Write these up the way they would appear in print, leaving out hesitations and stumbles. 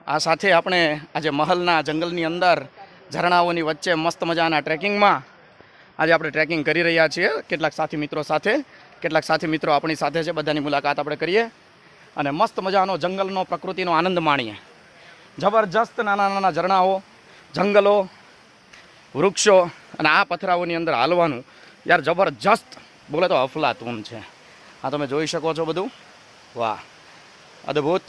આ સાથે આપણે આજે મહલના જંગલની અંદર ઝરણાઓની વચ્ચે મસ્ત મજાના ટ્રેકિંગમાં આજે આપણે ટ્રેકિંગ કરી રહ્યા છીએ કેટલાક સાથી મિત્રો સાથે. કેટલાક સાથી મિત્રો આપણી સાથે છે, બધાની મુલાકાત આપણે કરીએ અને મસ્ત મજાનો જંગલનો પ્રકૃતિનો આનંદ માણીએ. જબરજસ્ત નાના નાના ઝરણાઓ, જંગલો, વૃક્ષો અને આ પથરાઓની અંદર હાલવાનું યાર જબરજસ્ત, બોલે તો અફલાતુન છે. આ તમે જોઈ શકો છો બધું. વાહ, અદ્ભુત.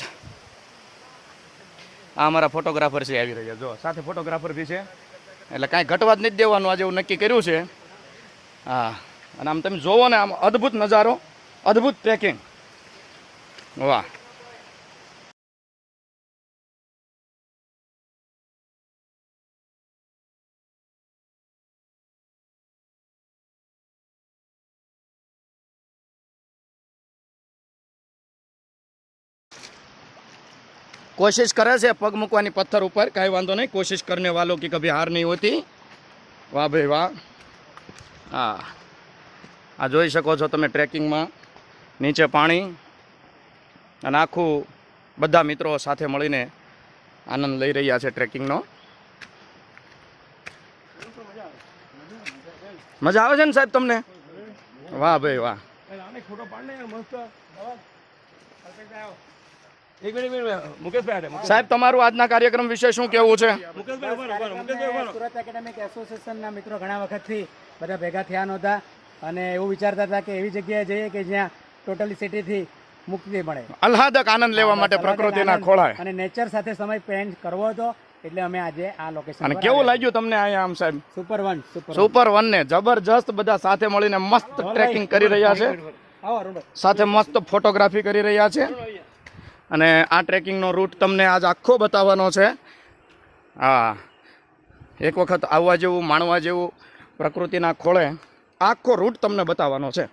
આ અમારા ફોટોગ્રાફર છે, આવી રહ્યા જો, સાથે ફોટોગ્રાફર બી છે, એટલે કાંઈ ઘટવા જ નથી દેવાનું, આજે એવું નક્કી કર્યું છે. હા, અને આમ તમે જોવો ને, આમ અદ્ભુત નજારો, અદ્ભુત ટ્રેકિંગ. વાહ. कोशिश करे છે પગ મૂકવાની પથ્થર ઉપર, કાંઈ વાંધો નહીં, કોશિશ કરને વાલો की कभी हार नहीं होती. વાહ ભાઈ વાહ. હા, આ જોઈ શકો છો તમે ટ્રેકિંગમાં નીચે પાણી અને આખું બધા મિત્રો સાથે મળીને આનંદ લઈ રહ્યા છે ટ્રેકિંગનો. મજા આવે છે ને સાહેબ તમને? વાહ ભાઈ વાહ. સાહેબ તમારું આજના કાર્યક્રમ વિશે શું કહેવું છે? સુરત એકેડેમિક એસોસિએશનના મિત્રો ઘણા વખતથી બધા ભેગા થયા નહોતા અને એવું વિચારતા હતા કે એવી જગ્યાએ જઈએ કે જ્યાં ટોટલી સિટીથી મુક્તિ મળે, આહલાદક આનંદ લેવા માટે પ્રકૃતિના ખોળાએ અને નેચર સાથે સમય સ્પેન્ડ કરવો હતો. એટલે અમે આજે આ લોકેશન. અને કેવું લાગ્યું તમને અહીંયા આમ સાહેબ? સુપર વન ને જબરજસ્ત બધા સાથે મળીને મસ્ત ટ્રેકિંગ કરી રહ્યા છે, સાથે મસ્ત ફોટોગ્રાફી કરી રહ્યા છે. અને આ ટ્રેકિંગનો રૂટ તમને આજ આખો બતાવવાનો છે. હા, એક વખત આવવા જેવું, માણવા જેવું, પ્રકૃતિના ખોળે આખો રૂટ તમને બતાવવાનો છે.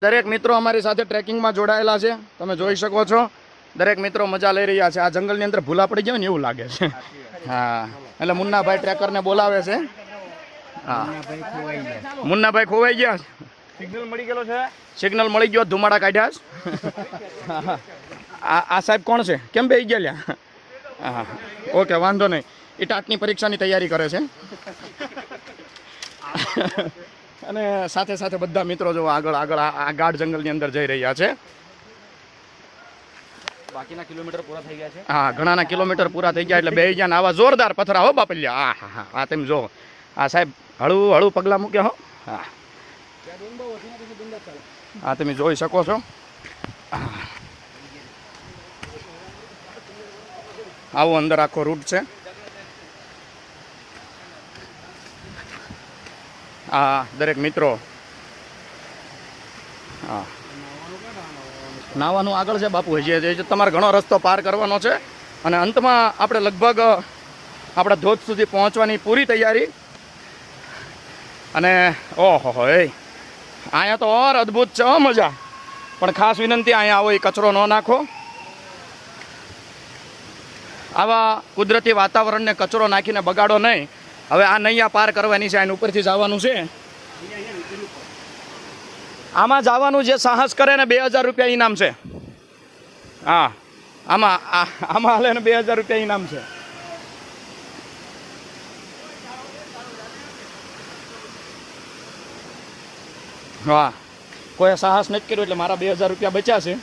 દરેક મિત્રો અમારી સાથે ટ્રેકિંગમાં જોડાયેલા છે, તમે જોઈ શકો છો. દરેક મિત્રો મજા લઈ રહ્યા છે. આ જંગલની અંદર ભૂલા પડી ગયા ને એવું લાગે છે. હા, એટલે મુન્નાભાઈ ટ્રેકરને બોલાવે છે. હા, મુન્નાભાઈ ખોવાઈ ગયા. સિગ્નલ મળી ગયેલો છે, સિગ્નલ મળી ગયો, ધુમાડા કાઢ્યા. આ સાહેબ કોણ છે? કેમ બે ગયા? હા, ઓકે, વાંધો નહીં. એ ટાટની પરીક્ષાની તૈયારી કરે છે. અને સાથે સાથે બધા મિત્રો જો આગળ આગળ આ ગાઢ જંગલની અંદર જઈ રહ્યા છે. બાકીના કિલોમીટર પૂરા થઈ ગયા છે. હા, ઘણાના કિલોમીટર પૂરા થઈ ગયા એટલે બે ગયા. આવા જોરદાર પથરા હો બાપલિયા. હા હા હા, આ તમે જો, આ સાહેબ હળવું હળવું પગલાં મૂક્યા હો. હા, આ તમે જોઈ શકો છો. આવો અંદર આખો રૂટ છે. આ દરેક મિત્રો. હા, નાવાનું આગળ છે બાપુ, હજી તમારે ઘણો રસ્તો પાર કરવાનો છે. અને અંતમાં આપણે લગભગ આપણા ધોધ સુધી પહોંચવાની પૂરી તૈયારી. અને ઓહો અહીંયા તો ઓર અદ્ભુત છે, મજા. પણ ખાસ વિનંતી, અહીંયા આવો એ કચરો ન નાખો. આવા કુદરતી વાતાવરણને કચરો નાખીને બગાડો નહીં. હવે આ નૈયા પાર કરવાની છે, આની ઉપરથી જવાનું છે. આમાં જવાનું જે સાહસ કરે ને 2000 રૂપિયા ઇનામ છે. હા, આમાં હાલે ને 2000 રૂપિયા ઇનામ છે. વાહ, કોઈ સાહસ નથી કર્યું એટલે મારા 2000 રૂપિયા બચ્યા છે.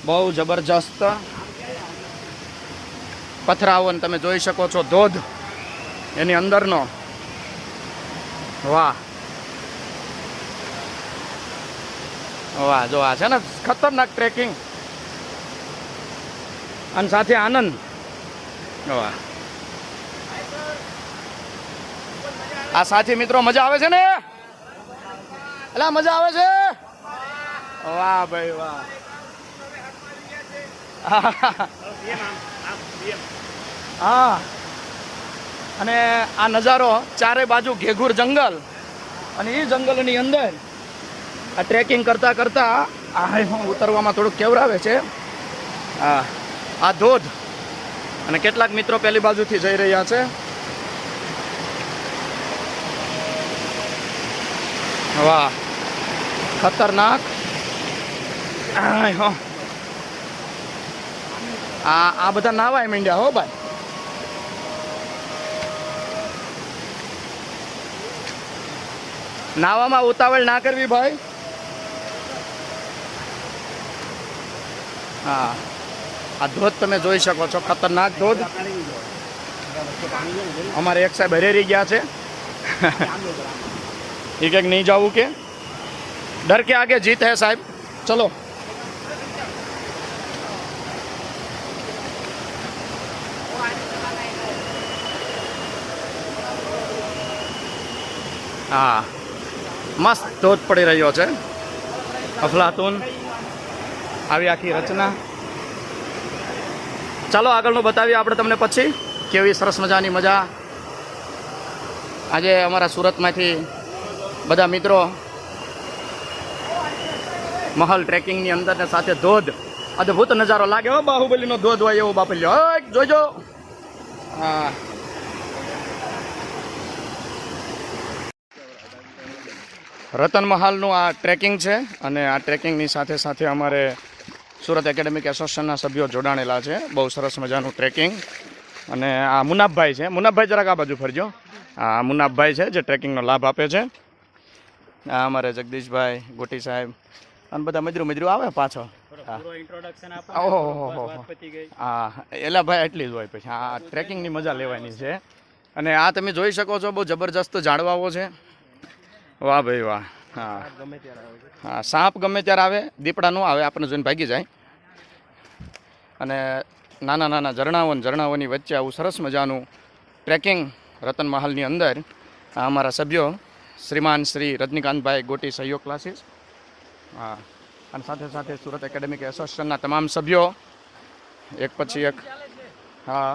બહુ જબરજસ્ત પથરાઓને તમે જોઈ શકો છો, ધોધ એની અંદરનો. વાહ વાહ, જો આ છે ને ખતરનાક ટ્રેકિંગ અને સાથે આનંદ. વાહ, આ સાથી મિત્રો મજા આવે છે ને? એટલે મજા આવે છે. વાહ ભાઈ વાહ. હા, અને આ નજારો, ચારે બાજુ ઘેઘુર જંગલ, અને એ જંગલની અંદર આ ટ્રેકિંગ કરતા કરતા આ ઉતરવામાં થોડુંક કેવરાવે છે. હા, આ ધોધ, અને કેટલાક મિત્રો પેલી બાજુથી જઈ રહ્યા છે. વાહ, ખતરનાક. આય હો. આ બધા નાવાય માંડ્યા હો ભાઈ. નાવામાં ઉતાવળ ના કરવી ભાઈ. હા, આ ધોધ તમે જોઈ શકો છો, ખતરનાક ધોધ. અમારે એક સાહેબ હરેરી ગયા છે. એ કંઈક નહીં જવું કે ડર કે આગે જીત હે સાહેબ. ચલો. હા, મસ્ત ધોધ પડી રહ્યો છે. અફલાતુન આવી આખી રચના. ચાલો આગળનું બતાવીએ આપણે તમને પછી કેવી સરસ મજાની મજા. આજે અમારા સુરતમાંથી બધા મિત્રો મહલ ટ્રેકિંગની અંદર ને સાથે ધોધ, અદ્ભુત નજારો લાગે હો. બાહુબલીનો ધોધ હોય એવો બાપલ્યો. જોજો. હા, રતન મહાલનું આ ટ્રેકિંગ છે અને આ ટ્રેકિંગની સાથે સાથે અમારે સુરત એકેડેમિક એસોસિએશનના સભ્યો જોડાણેલા છે. બહુ સરસ મજાનું ટ્રેકિંગ. અને આ મુનાફભાઈ છે. મુનાફભાઈ જરાક આ બાજુ ફરજો. આ મુનાફભાઈ છે જે ટ્રેકિંગનો લાભ આપે છે. આ અમારે જગદીશભાઈ, ગોટી સાહેબ અને બધા મજરું આવે પાછળ. ઓહો, હા, એલા ભાઈ એટલી જ હોય. પછી આ ટ્રેકિંગની મજા લેવાની છે. અને આ તમે જોઈ શકો છો, બહુ જબરજસ્ત ઝાડવાઓ છે. વાહ ભાઈ વાહ. હા હા, સાપ ગમે ત્યારે આવે, દીપડા ન આવે, આપણને જોઈને ભાગી જાય. અને નાના નાના ઝરણાઓની વચ્ચે આવું સરસ મજાનું ટ્રેકિંગ રતન મહાલની અંદર. આ અમારા સભ્યો શ્રીમાન શ્રી રજનીકાંતભાઈ ગોટી સહયોગ ક્લાસીસ, હા, અને સાથે સાથે સુરત એકેડેમિક એસોસિએશનના તમામ સભ્યો એક પછી એક. હા,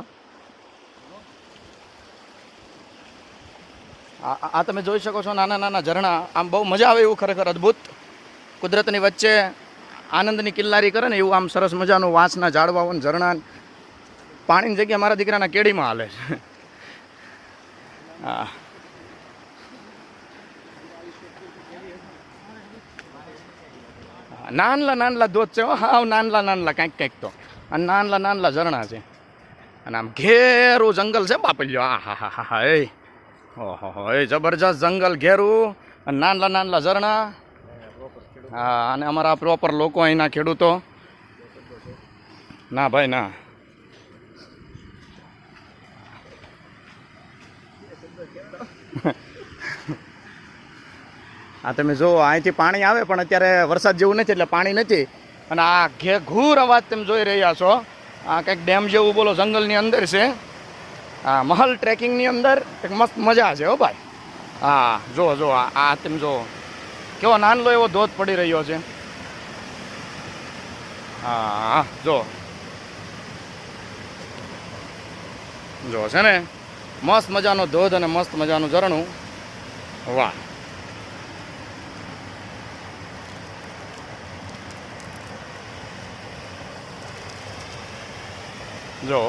આ તમે જોઈ શકો છો નાના નાના ઝરણા. આમ બહુ મજા આવે એવું, ખરેખર અદ્ભુત. કુદરતની વચ્ચે આનંદની કિલ્લારી કરે ને એવું આમ સરસ મજાનું વાંસના ઝાડવાઓ ને ઝરણા. પાણીની જગ્યા મારા દીકરાના કેડીમાં હાલે છે. હા, નાનલા ધોધ છે. હા, નાનલા કંઈક તો. અને નાનલા ઝરણા છે. અને આમ ઘેરું જંગલ છે બાપલ્યો. હા, એ ઓહો, એ જબરજસ્ત જંગલ ઘેરું અને નાનલા ઝરણા. હા, અને અમારા પ્રોપર લોકો અહીંના ખેડૂતો. ના ભાઈ ના. આ તમે જુઓ, અહીંથી પાણી આવે પણ અત્યારે વરસાદ જેવું નથી એટલે પાણી નથી. અને આ ઘૂર અવાજ તમે જોઈ રહ્યા છો. આ કંઈક ડેમ જેવું બોલો જંગલની અંદર છે. હા, મહલ ટ્રેકિંગની અંદર એક મસ્ત મજા છે હો ભાઈ. હા, જો આ તમે જો કેવો નાનલો એવો ધોધ પડી રહ્યો છે. હા, જો છે ને, મસ્ત મજાનો ધોધ અને મસ્ત મજાનું ઝરણું. વાહ. જો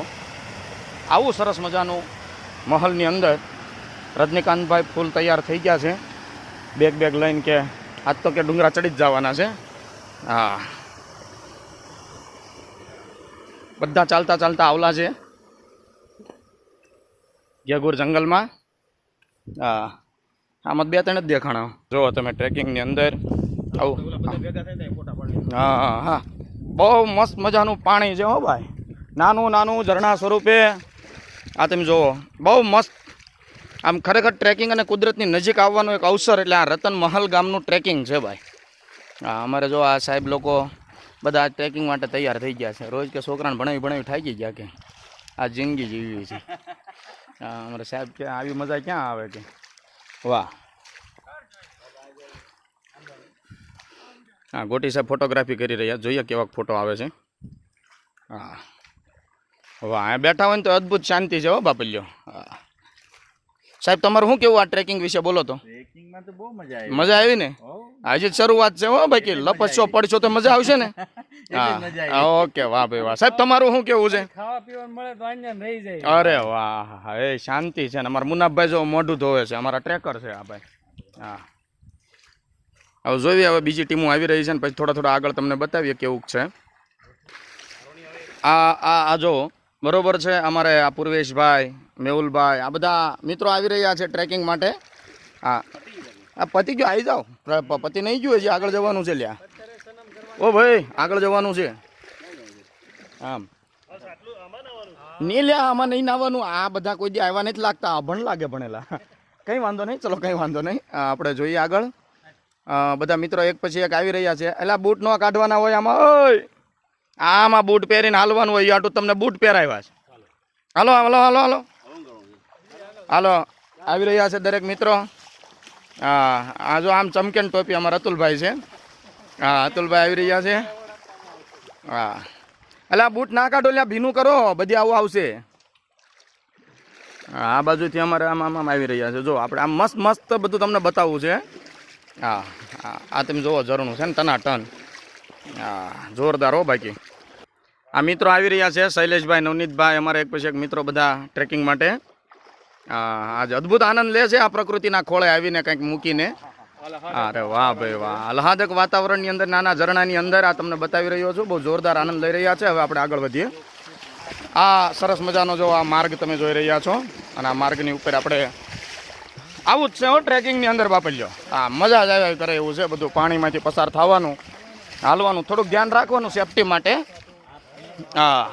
આવું સરસ મજાનું મહલની અંદર રજનીકાંતભાઈ ફૂલ તૈયાર થઈ ગયા છે. બેગ લઈને કે આજ તો કે ડુંગરા ચડી જ જવાના છે. હા, બધા ચાલતા આવલા છે ઘેઘૂર જંગલમાં. હા, આમાં 2-3 જ દેખાણા. જો તમે ટ્રેકિંગની અંદર આવું. હા, બહુ મસ્ત મજાનું પાણી છે હો ભાઈ. નાનું ઝરણા સ્વરૂપે. આ તમે જુઓ, બહુ મસ્ત. આમ ખરેખર ટ્રેકિંગ અને કુદરતની નજીક આવવાનો એક અવસર એટલે આ રતન મહલ ગામનું ટ્રેકિંગ છે ભાઈ. હા, અમારે જો આ સાહેબ લોકો બધા આ ટ્રેકિંગ માટે તૈયાર થઈ ગયા છે. રોજ કે છોકરાને ભણાવી થાકી ગયા કે આ જિંદગી જીવી છે. હા, અમારે સાહેબ કે આવી મજા ક્યાં આવે કે. વાહ. હા, ગોટી સાહેબ ફોટોગ્રાફી કરી રહ્યા. જોઈએ કેવા ફોટો આવે છે. હા, વાહ. અહીંયા બેઠા હોય ને તો અદ્ભુત શાંતિ છે હો બાપલ્યો. હા સાહેબ, તમારું શું કેવું આ ટ્રેકિંગ વિશે બોલો તો. ટ્રેકિંગમાં તો બહુ મજા મજા આવી ને. હજી શરૂઆત છે હો ભાઈ, કે લપસશો પડશો તો મજા આવશે ને. હા, ઓકે, વાહ ભાઈ વાહ. સાહેબ, તમારું શું કેવું છે. ખાવા પીવાનું મળે તો અહીંયા રહી જાય. અરે વાહ, એ શાંતિ છે ને. અમારા મુનાફભાઈ જો મોઢું ધોવે છે, અમારા ટ્રેકર છે આ ભાઈ. હા, હવે જોઈએ હવે બીજી ટીમો આવી રહી છે ને પછી થોડા આગળ તમને બતાવીએ કેવું છે. આ જો બરોબર છે, અમારે આ પૂર્વેશભાઈ, મેહુલભાઈ, આ બધા મિત્રો આવી રહ્યા છે ટ્રેકિંગ માટે. હા, આ પતિ ગયો, આવી જાઓ. પતિ નહીં ગયું હજી, આગળ જવાનું છે. લ્યા ઓ ભાઈ, આગળ જવાનું છે. આમ નહીં લ્યા, આમાં નહીં નાવાનું. આ બધા કોઈ દી આવ્યા નથી લાગતા, ભણ લાગે ભણેલા. કંઈ વાંધો નહીં, ચલો કંઈ વાંધો નહીં. આપણે જોઈએ આગળ. બધા મિત્રો એક પછી એક આવી રહ્યા છે. એટલે બૂટ ન કાઢવાના હોય આમાં. ઓય, આમાં બૂટ પહેરીને હાલવાનું હોય. આટલું તમને બૂટ પહેરાવ્યા છે. હાલો હાલો હાલો હાલો હાલો, આવી રહ્યા છે દરેક મિત્રો. હા, આ જો આમ ચમકેન ટોપી અમારા અતુલભાઈ છે. હા, અતુલભાઈ આવી રહ્યા છે. હા, એટલે આ બૂટ ના કાઢો, લ્યા ભીનું કરો, બધી આવું આવશે. આ બાજુથી અમારે આમ આમ આવી રહ્યા છે. જો આપણે આમ મસ્ત મસ્ત બધું તમને બતાવવું છે. હા, આ તમે જોવો, ઝરણું છે ને ટનાટન. હા, જોરદાર હો. બાકી આ મિત્રો આવી રહ્યા છે, શૈલેષભાઈ, નવનીતભાઈ, અમારે એક પછી એક મિત્રો બધા ટ્રેકિંગ માટે. આજે અદ્ભુત આનંદ લે છે આ પ્રકૃતિના ખોળે આવીને કંઈક મૂકીને. અરે વાહ ભાઈ વાહ, આહલાદક વાતાવરણની અંદર, નાના ઝરણાની અંદર આ તમને બતાવી રહ્યો છું. બહુ જોરદાર આનંદ લઈ રહ્યા છે. હવે આપણે આગળ વધીએ. આ સરસ મજાનો જો આ માર્ગ તમે જોઈ રહ્યા છો, અને આ માર્ગની ઉપર આપણે આવું જ છે હો ટ્રેકિંગની અંદર બાપલ્યો. હા, મજા જ આવ્યા કરે એવું છે. બધું પાણીમાંથી પસાર થવાનું, હાલવાનું, થોડુંક ધ્યાન રાખવાનું સેફટી માટે. હા,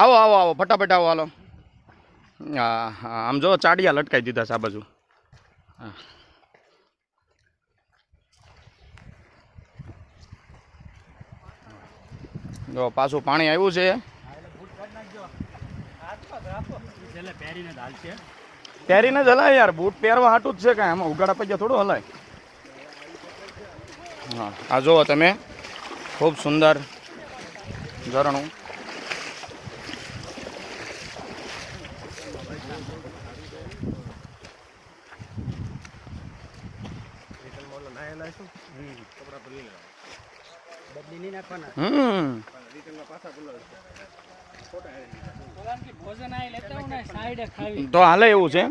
આવો આવો આવો, ફટાફટ આવો, હાલો. હા હા, આમ જો ચાડિયા લટકાઈ દીધા છે આ બાજુ. હા, જો પાછું પાણી આવ્યું છે. પહેરીને જ હલાય યાર, બૂટ પહેરવા હાટું જ છે. કાંઈ આમાં ઉગાડા પૈયા થોડું હલાય. હા, આ જુઓ તમે, ખૂબ સુંદર ઝરણું. તો હાલે એવું છે.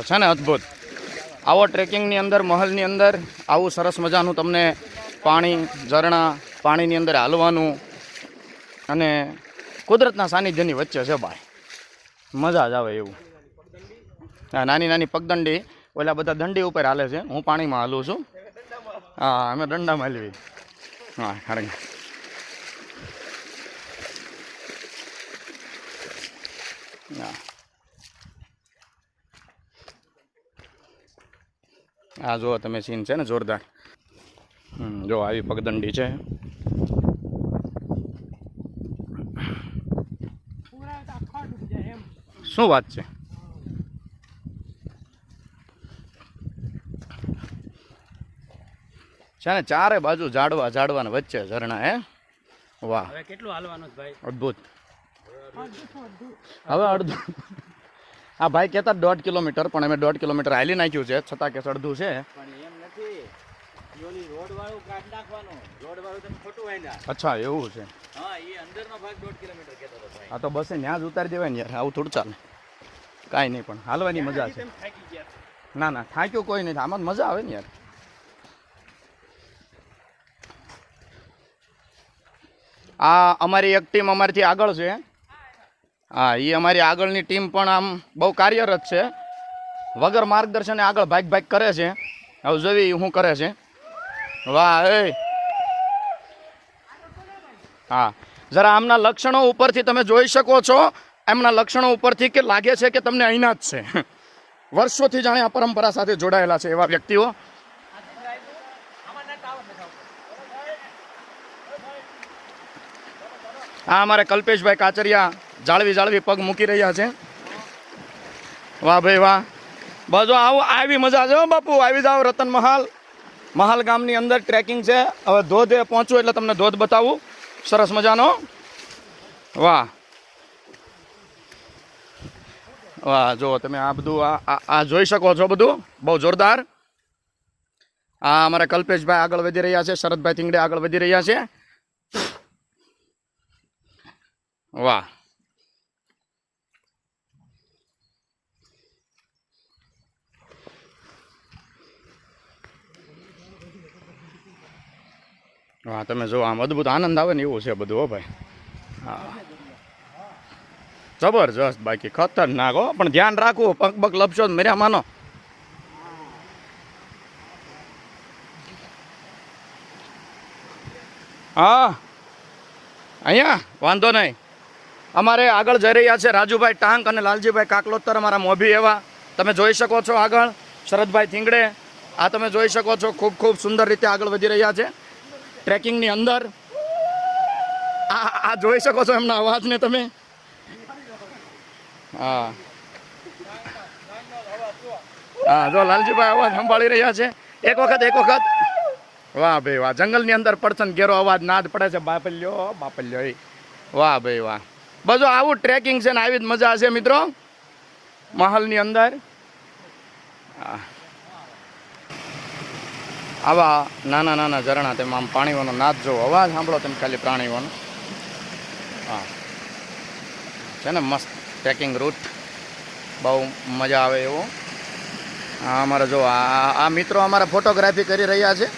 છે ને અદ્ભુત. આવો ટ્રેકિંગની અંદર, મહલની અંદર આવું સરસ મજાનું તમને પાણી, ઝરણા, પાણીની અંદર હાલવાનું અને કુદરતના સાનિધ્યની વચ્ચે છે ભાઈ, મજા જ આવે એવું. હા, નાની નાની પગદંડી, ઓલા બધા દંડી ઉપર હાલે છે. હું પાણીમાં હાલું છું. હા, અમે દંડામાં હાલવી. હા, ખરેખર. હા, આ જુઓ તમે, સીન છે ને જોરદાર. જો આવી પગદંડી છે. શું વાત છે? છે ને ચારે બાજુ ઝાડવા વચ્ચે ઝરણા. હે વાહ, હવે કેટલું હાલવાનું છે ભાઈ? અદ્ભુત. હવે અડધું. આ ભાઈ કહેતા 1.5 કિલોમીટર, પણ અમે 1.5 કિલોમીટર હાલી નાખ્યું છે, છતાં કે અડધું છે. અચ્છા, એવું છે. હા, તો બસ ત્યાં જ ઉતારી દેવાય ને યાર, આવું થોડું ચાલે. કાંઈ નહીં, પણ હાલવાની મજા છે. ના ના, થાક્યો કોઈ નહીં, આમાં મજા આવે ને યાર. આ અમારી એક ટીમ અમારીથી આગળ છે. હા, એ અમારી આગળની ટીમ પણ આમ બહુ કાર્યરત છે. વગર માર્ગદર્શને આગળ ભાગ કરે છે. હવે જોવી શું કરે છે. વાહ એ. હા, જરા આમના લક્ષણો ઉપરથી તમે જોઈ શકો છો, એમના લક્ષણો ઉપરથી કે લાગે છે કે તમને અહીંના જ છે. વર્ષોથી જાણે આ પરંપરા સાથે જોડાયેલા છે એવા વ્યક્તિઓ. આ અમારે કલ્પેશભાઈ કાચરિયા જાળવી પગ મૂકી રહ્યા છે. વાહ ભાઈ વાહ. બસ આવું, આવી મજા છે બાપુ. આવી જાઓ રતન મહાલ ગામની અંદર ટ્રેકિંગ છે. હવે ધોધે પહોંચવું એટલે તમને ધોધ બતાવું સરસ મજાનો. વાહ, વાહ જો તમે આ બધું આ જોઈ શકો છો, બધું બહુ જોરદાર. આ અમારા કલ્પેશભાઈ આગળ વધી રહ્યા છે, શરદભાઈ થીંગડે આગળ વધી રહ્યા છે. વાહ વાહ તમે જો આમ અદ્ભુત આનંદ આવે ને એવું છે બધું. હો ભાઈ હા જબરજસ્ત, બાકી ખતરનાક હો. પણ ધ્યાન રાખવું, પગ પગ લપશો મર્યા માનો. હા અહીંયા વાંધો નહીં. અમારે આગળ જઈ રહ્યા છે રાજુભાઈ ટાંક અને લાલજીભાઈ કાકલોતર, અમારા મોભી એવા. તમે જોઈ શકો છો આગળ શરદભાઈ થીંગડે. આ તમે જોઈ શકો છો ખૂબ ખૂબ સુંદર રીતે આગળ વધી રહ્યા છે ટ્રેકિંગની અંદર. આ જોઈ શકો છો એમના અવાજને તમે. હા હા જો લાલજીભાઈ અવાજ સંભાળી રહ્યા છે. એક વખત વાહ ભાઈ વાહ. જંગલની અંદર પડશે ને ઘેરો અવાજ નાદ પડે છે. બાપલ્યો એ વાહ ભાઈ વાહ. બધું આવું ટ્રેકિંગ છે ને આવી જ મજા છે મિત્રો મહલની અંદર. આવા નાના નાના ઝરણા, તેમાં આમ પાણીઓનો નાદ જો, અવાજ સાંભળો તમે ખાલી પ્રાણીઓનો. હા છે ને મસ્ત ટ્રેકિંગ રૂટ, બહુ મજા આવે એવો. હા અમારા જો આ મિત્રો અમારા ફોટોગ્રાફી કરી રહ્યા છે.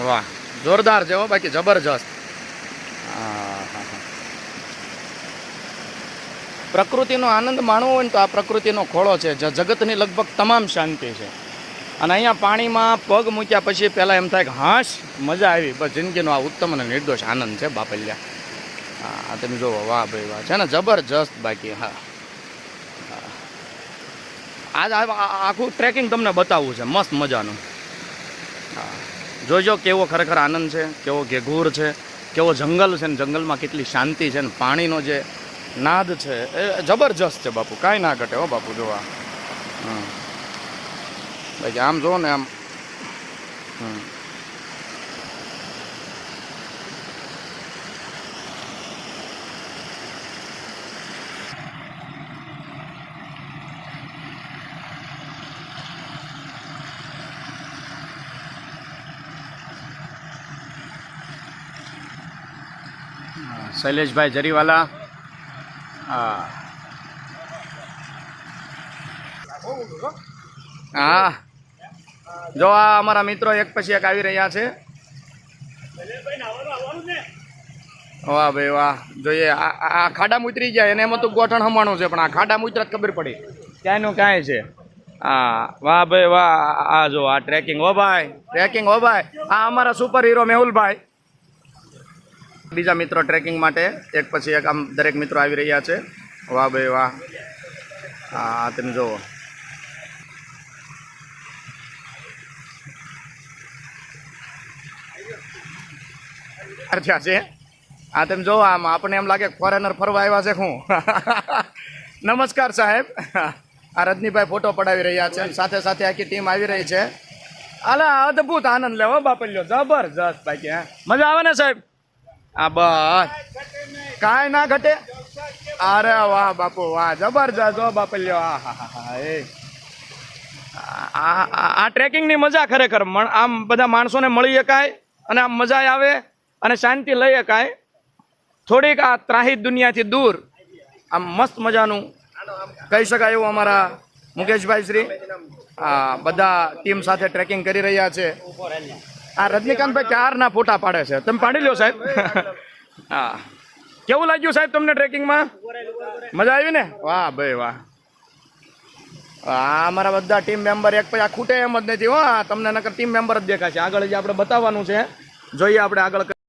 વાહ જોરદાર છે હો, બાકી જબરજસ્ત. હા પ્રકૃતિનો આનંદ માણવો હોય ને તો આ પ્રકૃતિનો ખોળો છે. જગતની લગભગ તમામ શાંતિ છે. અને અહીંયા પાણીમાં પગ મૂક્યા પછી પહેલાં એમ થાય કે હાશ મજા આવી, બસ જિંદગીનો આ ઉત્તમ અને નિર્દોષ આનંદ છે બાપલ્યા. હા તમે જુઓ વાહ ભાઈ વાહ, છે ને જબરજસ્ત. બાકી હા આજ આખું ટ્રેકિંગ તમને બતાવવું છે મસ્ત મજાનું. હા જોજો કેવો ખરેખર આનંદ છે, કેવો ઘેઘૂર છે, કેવો જંગલ છે ને જંગલમાં કેટલી શાંતિ છે ને પાણીનો જે નાદ છે એ જબરજસ્ત છે બાપુ, કાંઈ ના ઘટે હો બાપુ. જોવા બાકી આમ જુઓ ને આમ. શૈલેષભાઈ જરીવાલા. હા હા જો આ અમારા મિત્રો એક પછી એક આવી રહ્યા છે. વાહ ભાઈ વાહ. જોઈએ આ ખાડામાં ઉતરી જાય એને એમ હતું ગોઠણ હમાણું છે, પણ આ ખાડામાં ઉતરત ખબર પડી ક્યાંયનું કાંઈ છે. હા વાહ ભાઈ વાહ. આ જો આ ટ્રેકિંગ હો ભાઈ, ટ્રેકિંગ હો ભાઈ. આ અમારા સુપર હીરો મેહુલભાઈ. બીજા મિત્રો ટ્રેકિંગ માટે એક પછી એક આમ દરેક મિત્રો આવી રહ્યા છે. વાહ ભાઈ વાહ. હા તમે જુઓ છે. આ તમે જો આમ આપણને એમ લાગે ફોરેનર ફરવા આવ્યા છે હું. નમસ્કાર સાહેબ. આ રજનીભાઈ ફોટો પડાવી રહ્યા છે, સાથે સાથે આખી ટીમ આવી રહી છે. અલા અદભુત આનંદ લેવો બાપલ્યો, જબરજસ્ત. બાકી હા મજા આવે ને સાહેબ. આ બસ કાંઈ ના ઘટે. અરે વાહ બાપુ વાહ, જબરજસ્ત હો બાપલ્યો. હા હા હા એ આ ટ્રેકિંગની મજા ખરેખર. આમ બધા માણસોને મળી શકાય અને આમ મજા આવે અને શાંતિ લઈ શકાય. થોડીક આ ત્રાહિત દુનિયાથી દૂર આમ મસ્ત મજાનું કહી શકાય એવું અમારા મુકેશભાઈ શ્રી બધા ટીમ સાથે ટ્રેકિંગ કરી રહ્યા છે. આ રજનીકાંતભાઈ ક્યારના ફોટા પાડે છે, તમે પાડી લો સાહેબ. હા કેવું લાગ્યું સાહેબ તમને ટ્રેકિંગમાં? મજા આવી ને? વાહ ભાઈ વાહ. આ અમારા બધા ટીમ મેમ્બર એક પછી આ ખૂટે એમ જ નથી હો. તમને નકર ટીમ મેમ્બર જ દેખાશે. આગળ જે આપણે બતાવવાનું છે, જોઈએ આપણે આગળ.